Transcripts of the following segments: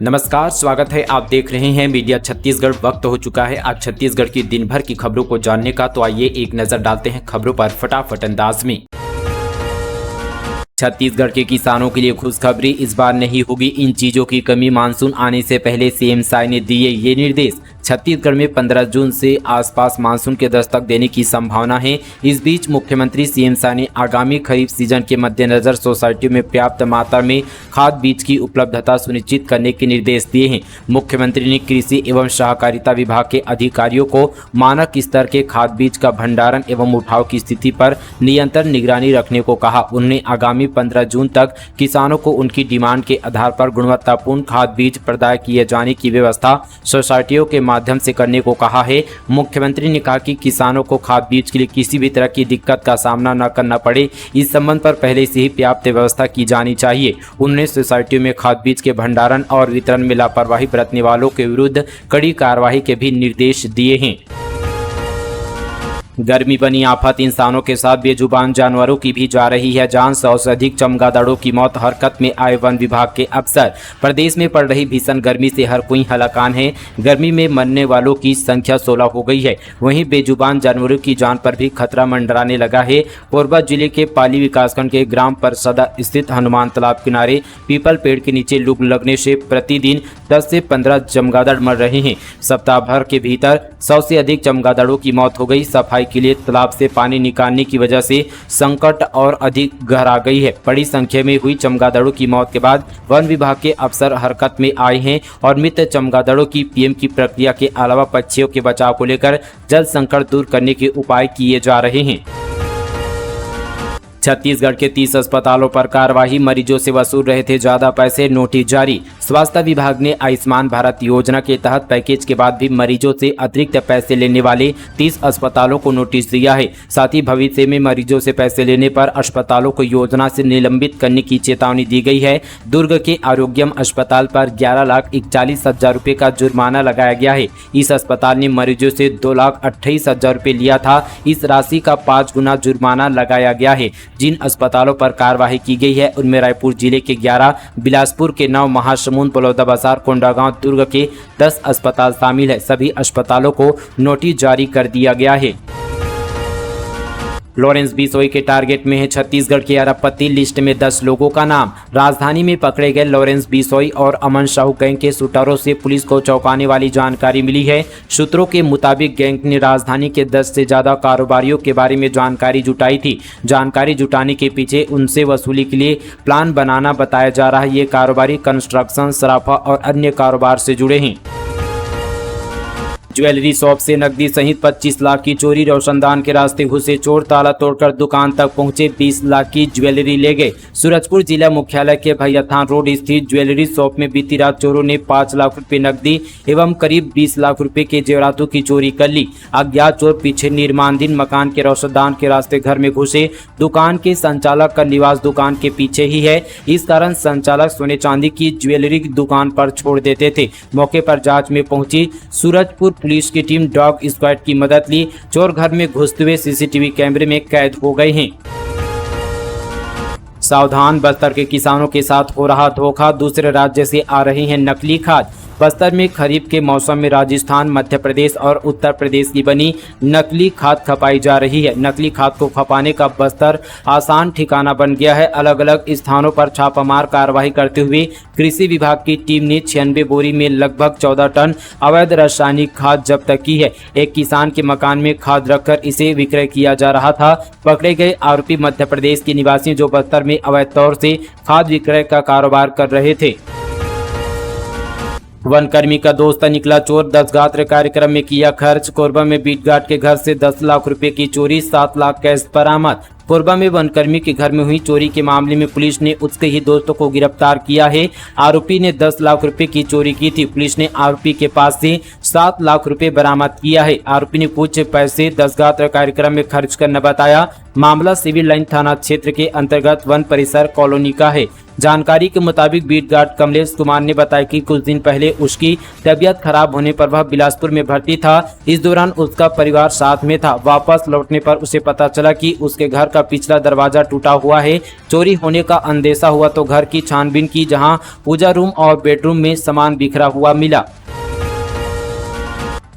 नमस्कार, स्वागत है। आप देख रहे हैं मीडिया छत्तीसगढ़। वक्त हो चुका है आज छत्तीसगढ़ की दिन भर की खबरों को जानने का, तो आइए एक नजर डालते हैं खबरों पर फटाफट अंदाज में। छत्तीसगढ़ के किसानों के लिए खुशखबरी, इस बार नहीं होगी इन चीजों की कमी। मानसून आने से पहले सीएम साय ने दिए ये निर्देश। छत्तीसगढ़ में 15 जून से आसपास मानसून के दस्तक देने की संभावना है। इस बीच मुख्यमंत्री सीएम साय ने आगामी खरीफ सीजन के मद्देनजर सोसाइटियों में पर्याप्त मात्रा में खाद बीज की उपलब्धता सुनिश्चित करने के निर्देश दिए हैं। मुख्यमंत्री ने कृषि एवं सहकारिता विभाग के अधिकारियों को मानक स्तर के खाद बीज का भंडारण एवं उठाव की स्थिति पर निरंतर निगरानी रखने को कहा। उन्होंने आगामी 15 जून तक किसानों को उनकी डिमांड के आधार पर गुणवत्तापूर्ण खाद बीज प्रदान किए जाने की व्यवस्था सोसाइटियों के माध्यम से करने को कहा है। मुख्यमंत्री ने कहा कि किसानों को खाद बीज के लिए किसी भी तरह की दिक्कत का सामना न करना पड़े, इस संबंध पर पहले से ही पर्याप्त व्यवस्था की जानी चाहिए। उन्होंने सोसाइटियों में खाद बीज के भंडारण और वितरण में लापरवाही बरतने वालों के विरुद्ध कड़ी कार्रवाई के भी निर्देश दिए हैं। गर्मी बनी आफत, इंसानों के साथ बेजुबान जानवरों की भी जा रही है जान। 100 से अधिक चमगादड़ों की मौत, हरकत में आए वन विभाग के अफसर। प्रदेश में पड़ रही भीषण गर्मी से हर कोई हलाकान है। गर्मी में मरने वालों की संख्या 16 हो गई है। वहीं बेजुबान जानवरों की जान पर भी खतरा मंडराने लगा है। कोरबा जिले के पाली विकासखंड के ग्राम परसदा स्थित हनुमान तालाब किनारे पीपल पेड़ के नीचे लू लगने से प्रतिदिन 10 से 15 चमगादड़ मर रहे हैं। सप्ताह भर के भीतर 100 से अधिक चमगादड़ों की मौत हो गई। सफाई के लिए तालाब से पानी निकालने की वजह से संकट और अधिक गहरा गई है। बड़ी संख्या में हुई चमगादड़ों की मौत के बाद वन विभाग के अफसर हरकत में आए हैं और मृत चमगादड़ों की पीएम की प्रक्रिया के अलावा पक्षियों के बचाव को लेकर जल संकट दूर करने के उपाय किए जा रहे हैं। छत्तीसगढ़ के 30 अस्पतालों पर कार्रवाई, मरीजों से वसूल रहे थे ज्यादा पैसे, नोटिस जारी। स्वास्थ्य विभाग ने आयुष्मान भारत योजना के तहत पैकेज के बाद भी मरीजों से अतिरिक्त पैसे लेने वाले 30 अस्पतालों को नोटिस दिया है। साथ ही भविष्य में मरीजों से पैसे लेने पर अस्पतालों को योजना से निलंबित करने की चेतावनी दी गई है। दुर्ग के आरोग्यम अस्पताल पर 11,41,000 रुपये का जुर्माना लगाया गया है। इस अस्पताल ने मरीजों से 2,28,000 रुपये लिया था। इस राशि का 5 गुना जुर्माना लगाया गया है। जिन अस्पतालों पर कार्रवाई की गई है उनमें रायपुर जिले के 11, बिलासपुर के 9, महासमुंद, बलौदाबाजार, कोंडागांव, दुर्ग के 10 अस्पताल शामिल है। सभी अस्पतालों को नोटिस जारी कर दिया गया है। लॉरेंस बिसोई के टारगेट में है छत्तीसगढ़ की अरबपति, लिस्ट में 10 लोगों का नाम। राजधानी में पकड़े गए लॉरेंस बिसोई और अमन साहू गैंग के शूटरों से पुलिस को चौंकाने वाली जानकारी मिली है। सूत्रों के मुताबिक गैंग ने राजधानी के 10 से ज्यादा कारोबारियों के बारे में जानकारी जुटाई थी। जानकारी जुटाने के पीछे उनसे वसूली के लिए प्लान बनाना बताया जा रहा है। ये कारोबारी कंस्ट्रक्शन, सराफा और अन्य कारोबार से जुड़े हैं। ज्वेलरी शॉप से नकदी सहित 25 लाख की चोरी, रोशनदान के रास्ते घुसे चोर, ताला तोड़कर दुकान तक पहुंचे, 20 लाख की ज्वेलरी ले गए। सूरजपुर जिला मुख्यालय के भैयाथान रोड स्थित ज्वेलरी शॉप में बीती रात चोरों ने 5 लाख रुपए नकदी एवं करीब 20 लाख रुपए के जेवरातों की चोरी कर ली। अज्ञात चोर पीछे निर्माणाधीन मकान के रोशनदान के रास्ते घर में घुसे। दुकान के संचालक का निवास दुकान के पीछे ही है, इस कारण संचालक सोने चांदी की ज्वेलरी की दुकान पर छोड़ देते थे। मौके पर जांच में पहुंची सूरजपुर पुलिस की टीम डॉग स्क्वाड की मदद ली। चोर घर में घुसते हुए सीसीटीवी कैमरे में कैद हो गए हैं। सावधान, बस्तर के किसानों के साथ हो रहा धोखा, दूसरे राज्य से आ रही है नकली खाद। बस्तर में खरीफ के मौसम में राजस्थान, मध्य प्रदेश और उत्तर प्रदेश की बनी नकली खाद खपाई जा रही है। नकली खाद को खपाने का बस्तर आसान ठिकाना बन गया है। अलग अलग स्थानों पर छापामार कार्रवाई करते हुए कृषि विभाग की टीम ने 96 बोरी में लगभग 14 टन अवैध रासायनिक खाद जब्त की है। एक किसान के मकान में खाद रखकर इसे विक्रय किया जा रहा था। पकड़े गए आरोपी मध्य प्रदेश के निवासी जो बस्तर में अवैध तौर से खाद विक्रय का कारोबार कर रहे थे। वनकर्मी का दोस्त निकला चोर, 10 गात्र कार्यक्रम में किया खर्च। कोरबा में बीट गार्ड के घर से 10 लाख रुपए की चोरी, 7 लाख कैश बरामद। कोरबा में वनकर्मी के घर में हुई चोरी के मामले में पुलिस ने उसके ही दोस्तों को गिरफ्तार किया है। आरोपी ने 10 लाख रुपए की चोरी की थी। पुलिस ने आरोपी के पास से 7 लाख रुपए बरामद किया है। आरोपी ने कुछ पैसे 10 गात्र कार्यक्रम में खर्च करना बताया। मामला सिविल लाइन थाना क्षेत्र के अंतर्गत वन परिसर कॉलोनी का है। जानकारी के मुताबिक बीट गार्ड कमलेश कुमार ने बताया कि कुछ दिन पहले उसकी तबीयत खराब होने पर वह बिलासपुर में भर्ती था। इस दौरान उसका परिवार साथ में था। वापस लौटने पर उसे पता चला कि उसके घर का पिछला दरवाजा टूटा हुआ है। चोरी होने का अंदेशा हुआ तो घर की छानबीन की, जहां पूजा रूम और बेडरूम में सामान बिखरा हुआ मिला।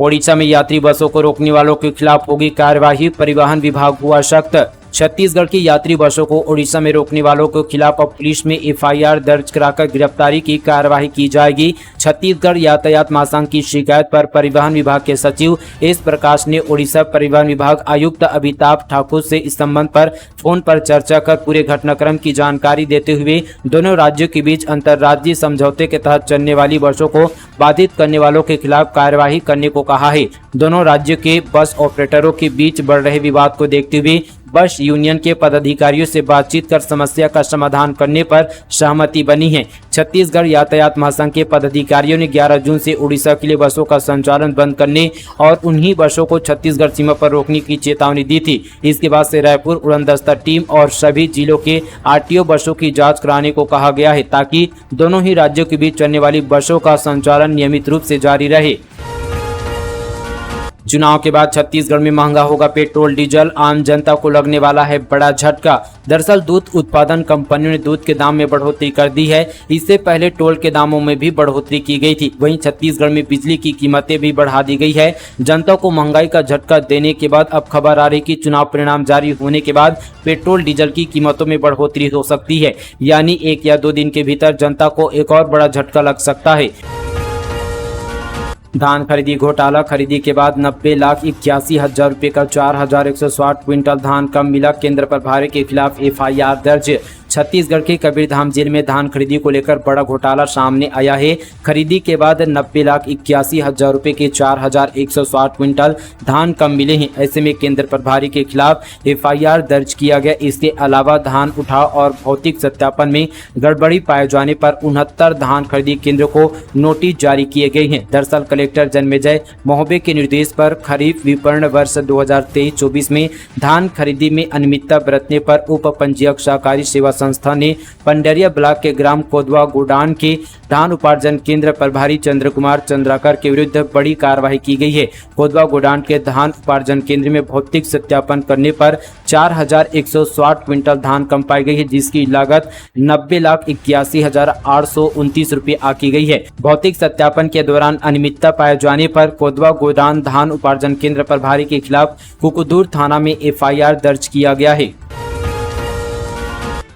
ओडिशा में यात्री बसों को रोकने वालों के खिलाफ होगी कार्यवाही, परिवहन विभाग हुआ सख्त। छत्तीसगढ़ की यात्री बसों को ओडिशा में रोकने वालों के खिलाफ अब पुलिस में एफआईआर दर्ज कराकर गिरफ्तारी की कार्यवाही की जाएगी। छत्तीसगढ़ यातायात महासंघ की शिकायत पर परिवहन विभाग के सचिव एस प्रकाश ने ओडिशा परिवहन विभाग आयुक्त अमिताभ ठाकुर से इस संबंध पर फोन पर चर्चा कर पूरे घटनाक्रम की जानकारी देते हुए दोनों राज्यों के बीच अंतर्राज्यीय समझौते के तहत चलने वाली बसों को बाधित करने वालों के खिलाफ कार्यवाही करने को कहा है। दोनों राज्यों के बस ऑपरेटरों के बीच बढ़ रहे विवाद को देखते हुए बस यूनियन के पदाधिकारियों से बातचीत कर समस्या का समाधान करने पर सहमति बनी है। छत्तीसगढ़ यातायात महासंघ के पदाधिकारियों ने 11 जून से उड़ीसा के लिए बसों का संचालन बंद करने और उन्हीं बसों को छत्तीसगढ़ सीमा पर रोकने की चेतावनी दी थी। इसके बाद से रायपुर उड़नदस्ता टीम और सभी जिलों के आरटीओ बसों की जांच कराने को कहा गया है, ताकि दोनों ही राज्यों के बीच चलने वाली बसों का संचालन नियमित रूप से जारी रहे। चुनाव के बाद छत्तीसगढ़ में महंगा होगा पेट्रोल डीजल, आम जनता को लगने वाला है बड़ा झटका। दरअसल दूध उत्पादन कंपनियों ने दूध के दाम में बढ़ोतरी कर दी है। इससे पहले टोल के दामों में भी बढ़ोतरी की गई थी। वहीं छत्तीसगढ़ में बिजली की कीमतें भी बढ़ा दी गई है। जनता को महंगाई का झटका देने के बाद अब खबर आ रही कि चुनाव परिणाम जारी होने के बाद पेट्रोल डीजल की कीमतों में बढ़ोतरी हो सकती है, यानी 1 या 2 दिन के भीतर जनता को एक और बड़ा झटका लग सकता है। धान खरीदी घोटाला, खरीदी के बाद 90,81,000 रुपये का 4,160 क्विंटल धान कम मिला। केंद्र प्रभारी के खिलाफ एफआईआर दर्ज। छत्तीसगढ़ के कबीरधाम जेल में धान खरीदी को लेकर बड़ा घोटाला सामने आया है। खरीदी के बाद 90,81,000 रुपये के 4,160 क्विंटल धान कम मिले हैं। ऐसे में केंद्र प्रभारी के खिलाफ एफआईआर दर्ज किया गया। इसके अलावा धान उठाव और भौतिक सत्यापन में गड़बड़ी पाए जाने पर 69 धान खरीदी केंद्र को नोटिस जारी किए गए हैं। दरअसल कलेक्टर जन्मेजय मोहबे के निर्देश पर खरीफ विपणन वर्ष 2023-24 में धान खरीदी में अनियमितता बरतने पर उप पंजीयक सहकारी सेवा संस्था ने पंडरिया ब्लॉक के ग्राम कोदवा गोडान के धान उपार्जन केंद्र प्रभारी चंद्र कुमार चंद्राकर के विरुद्ध बड़ी कार्रवाई की गई है। कोदवा गोडान के धान उपार्जन केंद्र में भौतिक सत्यापन करने पर 4,160 क्विंटल धान कम पाई गई है, जिसकी लागत 90,81,829 रुपये आकी गई है। भौतिक सत्यापन के दौरान अनियमितता पाए जाने पर कोदवा गोडान धान उपार्जन केंद्र प्रभारी के खिलाफ कुकुदूर थाना में एफआईआर दर्ज किया गया है।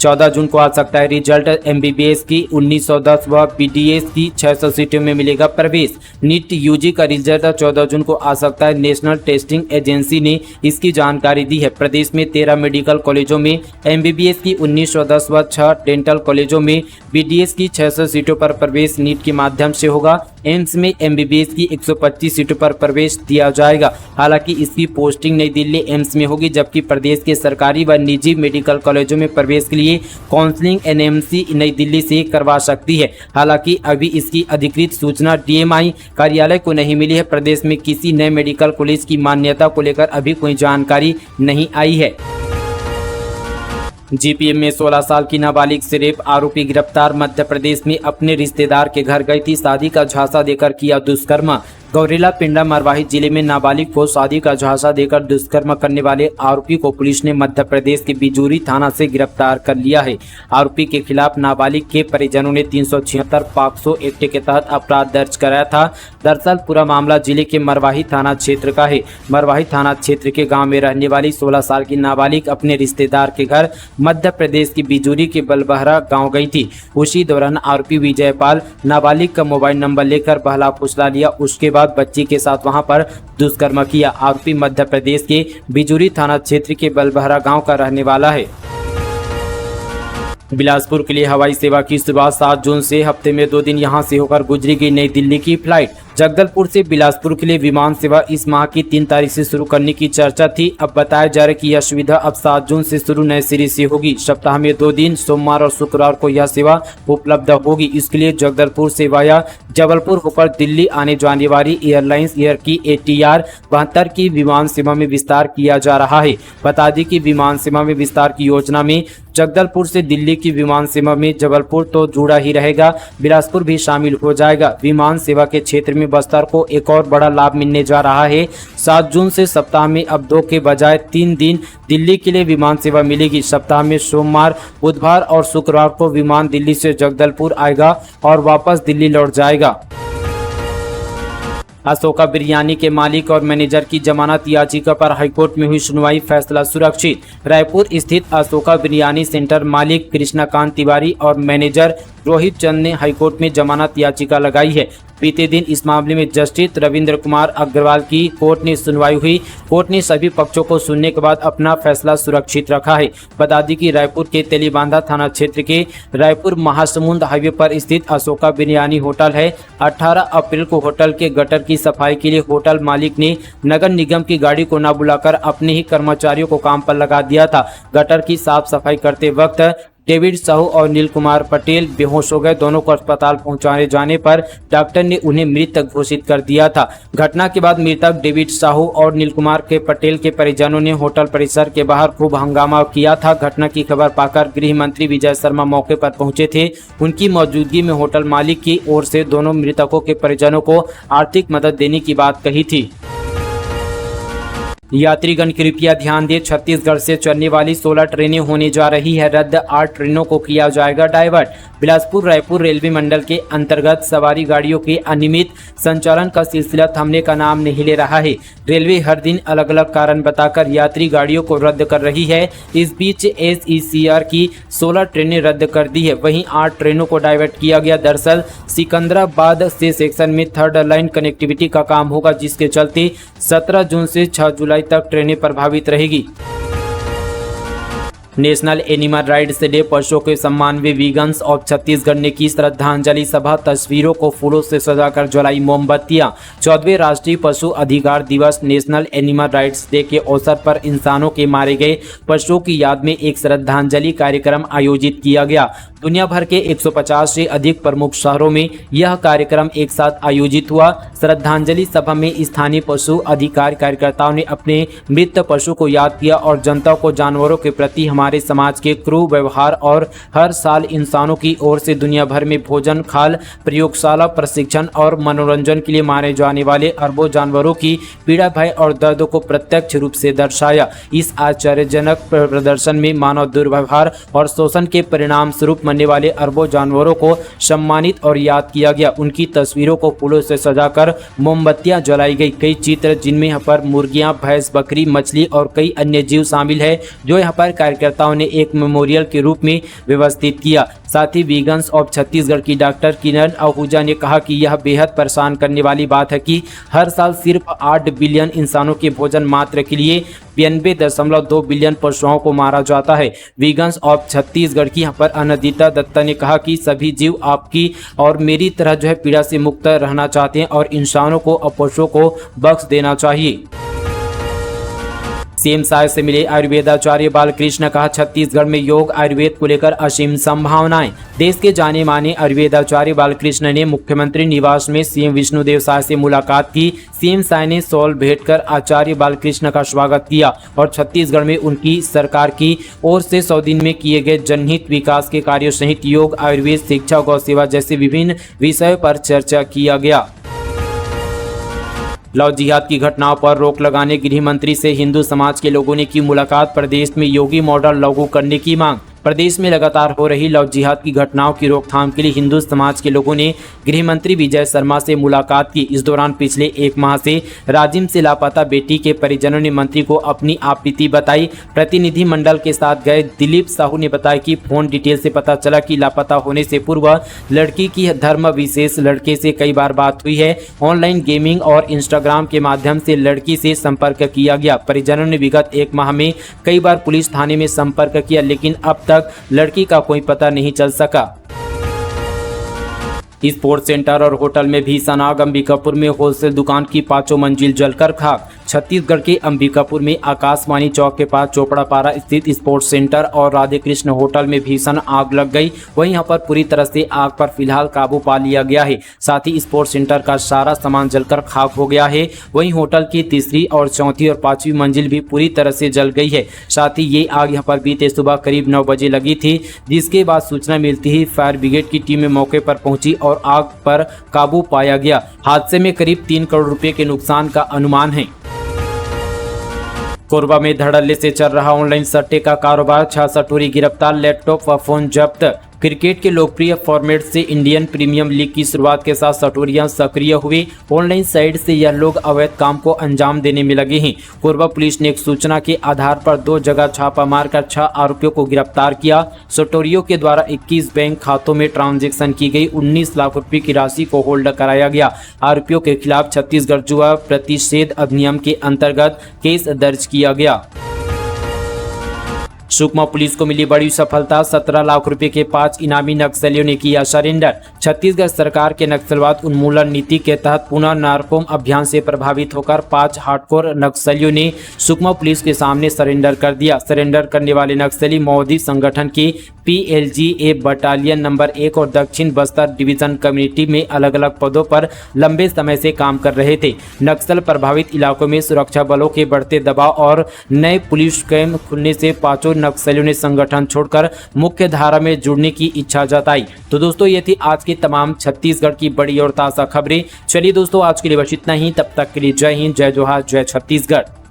14 जून को आ सकता है रिजल्ट। एमबीबीएस की 1910 व बीडीएस की 600 सीटों में मिलेगा प्रवेश। नीट यूजी का रिजल्ट 14 जून को आ सकता है। नेशनल टेस्टिंग एजेंसी ने इसकी जानकारी दी है। प्रदेश में 13 मेडिकल कॉलेजों में एमबीबीएस की 1910 व 6 डेंटल कॉलेजों में बीडीएस की 600 सीटों पर प्रवेश नीट के माध्यम से होगा। एम्स में एमबीबीएस की 125 सीटों पर प्रवेश दिया जाएगा। हालांकि इसकी पोस्टिंग नई दिल्ली एम्स में होगी, जबकि प्रदेश के सरकारी व निजी मेडिकल कॉलेजों में प्रवेश के लिए काउंसलिंग एनएमसी नई दिल्ली से करवा सकती है। हालांकि अभी इसकी अधिकृत सूचना डीएमआई कार्यालय को नहीं मिली है। प्रदेश में किसी नए मेडिकल कॉलेज की मान्यता को लेकर अभी कोई जानकारी नहीं आई है। जीपीएम में 16 साल की नाबालिग से रेप आरोपी गिरफ्तार। मध्य प्रदेश में अपने रिश्तेदार के घर गई थी, शादी का झांसा देकर किया दुष्कर्म। गौरेला पिंडा मरवाही जिले में नाबालिग को शादी का झांसा देकर दुष्कर्म करने वाले आरोपी को पुलिस ने मध्य प्रदेश के बिजूरी थाना से गिरफ्तार कर लिया है। आरोपी के खिलाफ नाबालिग के परिजनों ने 376 पॉक्सो एक्ट के तहत अपराध दर्ज कराया था। दरअसल पूरा मामला जिले के मरवाही थाना क्षेत्र का है। मरवाही थाना क्षेत्र के गाँव में रहने वाली 16 साल की नाबालिग अपने रिश्तेदार के घर मध्य प्रदेश की बिजूरी के बलबहरा गाँव गई थी। उसी दौरान आरोपी विजयपाल नाबालिग का मोबाइल नंबर लेकर बहला फुसला लिया। उसके बाद बच्ची के साथ वहां पर दुष्कर्म किया। आरोपी मध्य प्रदेश के बिजूरी थाना क्षेत्र के बलबहरा गांव का रहने वाला है। बिलासपुर के लिए हवाई सेवा की शुरुआत 7 जून से हफ्ते में 2 दिन यहां से होकर गुजरेगी नई दिल्ली की फ्लाइट। जगदलपुर से बिलासपुर के लिए विमान सेवा इस माह की 3 तारीख से शुरू करने की चर्चा थी। अब बताया जा रहा है कि यह सुविधा अब 7 जून से शुरू नए सिरे से होगी। सप्ताह में 2 दिन सोमवार और शुक्रवार को यह सेवा उपलब्ध होगी। इसके लिए जगदलपुर से वाया जबलपुर होकर दिल्ली आने जाने वाली एयरलाइंस एयर की ATR 72 की विमान सेवा में विस्तार किया जा रहा है। बता दें कि विमान सेवा में विस्तार की योजना में जगदलपुर से दिल्ली की विमान सेवा में जबलपुर तो जुड़ा ही रहेगा, बिलासपुर भी शामिल हो जाएगा। विमान सेवा के क्षेत्र में बस्तर को एक और बड़ा लाभ मिलने जा रहा है। 7 जून से सप्ताह में अब 2 के बजाय 3 दिन दिल्ली के लिए विमान सेवा मिलेगी। सप्ताह में सोमवार, बुधवार और शुक्रवार को विमान दिल्ली से जगदलपुर आएगा और वापस दिल्ली लौट जाएगा। अशोका बिरयानी के मालिक और मैनेजर की जमानत याचिका पर हाईकोर्ट में हुई सुनवाई, फैसला सुरक्षित। रायपुर स्थित अशोका बिरयानी सेंटर मालिक कृष्णकांत तिवारी और मैनेजर रोहित चंद ने हाईकोर्ट में जमानत याचिका लगाई है। बीते दिन इस मामले में जस्टिस रविंद्र कुमार अग्रवाल की कोर्ट ने सुनवाई हुई। कोर्ट ने सभी पक्षों को सुनने के बाद अपना फैसला सुरक्षित रखा है। बता दें कि रायपुर के तेलीबांधा थाना क्षेत्र के रायपुर महासमुंद हाईवे पर स्थित अशोका बिरयानी होटल है। 18 अप्रैल को होटल के गटर की सफाई के लिए होटल मालिक ने नगर निगम की गाड़ी को न बुलाकर अपने ही कर्मचारियों को काम पर लगा दिया था। गटर की साफ सफाई करते वक्त डेविड साहू और नील कुमार पटेल बेहोश हो गए। दोनों को अस्पताल पहुंचाने जाने पर डॉक्टर ने उन्हें मृत घोषित कर दिया था। घटना के बाद मृतक डेविड साहू और नील कुमार के पटेल के परिजनों ने होटल परिसर के बाहर खूब हंगामा किया था। घटना की खबर पाकर गृह मंत्री विजय शर्मा मौके पर पहुंचे थे। उनकी मौजूदगी में होटल मालिक की ओर से दोनों मृतकों के परिजनों को आर्थिक मदद देने की बात कही थी। यात्रीगण कृपया ध्यान दें, छत्तीसगढ़ से चलने वाली 16 ट्रेनें होने जा रही है रद्द। 8 ट्रेनों को किया जाएगा डाइवर्ट। बिलासपुर रायपुर रेलवे मंडल के अंतर्गत सवारी गाड़ियों के अनियमित संचालन का सिलसिला थमने का नाम नहीं ले रहा है। रेलवे हर दिन अलग अलग कारण बताकर यात्री गाड़ियों को रद्द कर रही है। इस बीच SECR की 16 ट्रेनें रद्द कर दी है, वहीं 8 ट्रेनों को डाइवर्ट किया गया। दरअसल सिकंदराबाद से सेक्शन में 3rd लाइन कनेक्टिविटी का काम होगा, जिसके चलते 17 जून से 6 जुलाई तक ट्रेनें प्रभावित रहेगी। नेशनल एनिमल राइट्स डे पशुओं के सम्मान में वीगन्स ऑफ छत्तीसगढ़ ने की श्रद्धांजलि सभा। तस्वीरों को फूलों से सजाकर जलाई मोमबत्तियां। 14वें राष्ट्रीय पशु अधिकार दिवस नेशनल एनिमल राइट्स डे के अवसर पर इंसानों के मारे गए पशुओं की याद में एक श्रद्धांजलि कार्यक्रम आयोजित किया गया। दुनिया भर के 150 से अधिक प्रमुख शहरों में यह कार्यक्रम एक साथ आयोजित हुआ। श्रद्धांजलि सभा में स्थानीय पशु अधिकार कार्यकर्ताओं ने अपने मृत पशु को याद किया और जनता को जानवरों के प्रति हमारे समाज के क्रूर व्यवहार और हर साल इंसानों की ओर से दुनिया भर में भोजन, खाल, प्रयोगशाला, प्रशिक्षण और मनोरंजन के लिए मारे जाने वाले अरबों जानवरों की पीड़ा, भय और दर्द को प्रत्यक्ष रूप से दर्शाया। इस आश्चर्यजनक प्रदर्शन में मानव दुर्व्यवहार और शोषण के परिणाम स्वरूप मरने वाले अरबों जानवरों को सम्मानित और याद किया गया। उनकी तस्वीरों को फूलों से सजाकर मोमबत्तियां जलाई गई। कई चित्र जिनमें यहाँ पर मुर्गियां, भैंस, बकरी, मछली और कई अन्य जीव शामिल है, जो यहाँ पर कार्यकर्ताओं ने एक मेमोरियल के रूप में व्यवस्थित किया। साथ ही वीगन्स ऑफ छत्तीसगढ़ की डॉक्टर किरण आहूजा ने कहा कि यह बेहद परेशान करने वाली बात है कि हर साल सिर्फ 8 बिलियन इंसानों के भोजन मात्र के लिए 92.2 बिलियन पशुओं को मारा जाता है। वीगन्स ऑफ छत्तीसगढ़ की यहाँ पर अनदिता दत्ता ने कहा कि सभी जीव आपकी और मेरी तरह जो है पीड़ा से मुक्त रहना चाहते हैं और इंसानों को और पशुओं को बख्श देना चाहिए। सीएम साय से मिले आयुर्वेदाचार्य बालकृष्ण, कहा छत्तीसगढ़ में योग आयुर्वेद को लेकर असीम संभावनाएं। देश के जाने माने आयुर्वेदाचार्य बालकृष्ण ने मुख्यमंत्री निवास में सीएम विष्णुदेव साय से मुलाकात की। सीएम साय ने शॉल भेंटकर आचार्य बालकृष्ण का स्वागत किया और छत्तीसगढ़ में उनकी सरकार की ओर से 100 दिन में किए गए जनहित विकास के कार्यों सहित योग, आयुर्वेद, शिक्षा, गौ सेवा जैसे विभिन्न विषयों पर चर्चा किया गया। लव जिहाद की घटनाओं पर रोक लगाने गृह मंत्री से हिंदू समाज के लोगों ने की मुलाकात। प्रदेश में योगी मॉडल लागू करने की मांग। प्रदेश में लगातार हो रही लव जिहाद की घटनाओं की रोकथाम के लिए हिंदू समाज के लोगों ने गृह मंत्री विजय शर्मा से मुलाकात की। इस दौरान पिछले 1 माह से राजिम से लापता बेटी के परिजनों ने मंत्री को अपनी आपत्ति बताई। प्रतिनिधि मंडल के साथ गए दिलीप साहू ने बताया कि फोन डिटेल से पता चला कि लापता होने से पूर्व लड़की की धर्म विशेष लड़के से कई बार बात हुई है। ऑनलाइन गेमिंग और इंस्टाग्राम के माध्यम से लड़की से संपर्क किया गया। परिजनों ने विगत 1 माह में कई बार पुलिस थाने में संपर्क किया, लेकिन अब तक लड़की का कोई पता नहीं चल सका। स्पोर्ट्स सेंटर और होटल में भीषण आग। अंबिकापुर में होलसेल दुकान की 5 मंजिल जलकर खाक। छत्तीसगढ़ के अंबिकापुर में आकाशवाणी चौक के पास चोपड़ापारा स्थित स्पोर्ट्स सेंटर और राधे कृष्ण होटल में भीषण आग लग गई। वहीं यहां पर पूरी तरह से आग पर फिलहाल काबू पा लिया गया है। साथ ही स्पोर्ट्स सेंटर का सारा सामान जलकर खाक हो गया है। वहीं होटल की तीसरी और चौथी और 5वीं मंजिल भी पूरी तरह से जल गई है। साथ ही ये आग यहां पर बीते सुबह करीब 9 बजे लगी थी, जिसके बाद सूचना मिलती ही फायर ब्रिगेड की टीम मौके पर पहुंची और आग पर काबू पाया गया। हादसे में करीब 3 करोड़ रुपए के नुकसान का अनुमान है। कोरबा में धड़ल्ले से चल रहा ऑनलाइन सट्टे का कारोबार। 6 सटोरी गिरफ्तार, लैपटॉप व फोन जब्त। क्रिकेट के लोकप्रिय फॉर्मेट से इंडियन प्रीमियम लीग की शुरुआत के साथ सटोरियां सक्रिय हुए। ऑनलाइन साइट से यह लोग अवैध काम को अंजाम देने में लगे हैं। कोरबा पुलिस ने एक सूचना के आधार पर 2 जगह छापा मारकर 6 आरोपियों को गिरफ्तार किया। सटोरियों के द्वारा 21 बैंक खातों में ट्रांजैक्शन की गई। 19 लाख रुपए की राशि को होल्ड कराया गया। आरोपियों के खिलाफ छत्तीसगढ़ जुआ प्रतिषेध अधिनियम के अंतर्गत केस दर्ज किया गया। सुकमा पुलिस को मिली बड़ी सफलता। 17 लाख रुपए के 5 इनामी नक्सलियों ने किया सरेंडर। छत्तीसगढ़ सरकार के नक्सलवाद उन्मूलन नीति के तहत पुनः नारकोम अभियान से प्रभावित होकर 5 हार्डकोर नक्सलियों ने सुकमा पुलिस के सामने सरेंडर कर दिया। सरेंडर करने वाले नक्सली माओवादी संगठन के PLGA बटालियन नंबर 1 और दक्षिण बस्तर डिवीजन कम्युनिटी में अलग अलग पदों पर लंबे समय से काम कर रहे थे। नक्सल प्रभावित इलाकों में सुरक्षा बलों के बढ़ते दबाव और नए पुलिस कैंप खुलने से 5 नक्सलियों ने संगठन छोड़कर मुख्य धारा में जुड़ने की इच्छा जताई। तो दोस्तों ये थी आज की तमाम छत्तीसगढ़ की बड़ी और ताज़ा खबरें। चलिए दोस्तों आज के लिए बस इतना ही। तब तक के लिए जय हिंद, जय जोहार, जय छत्तीसगढ़।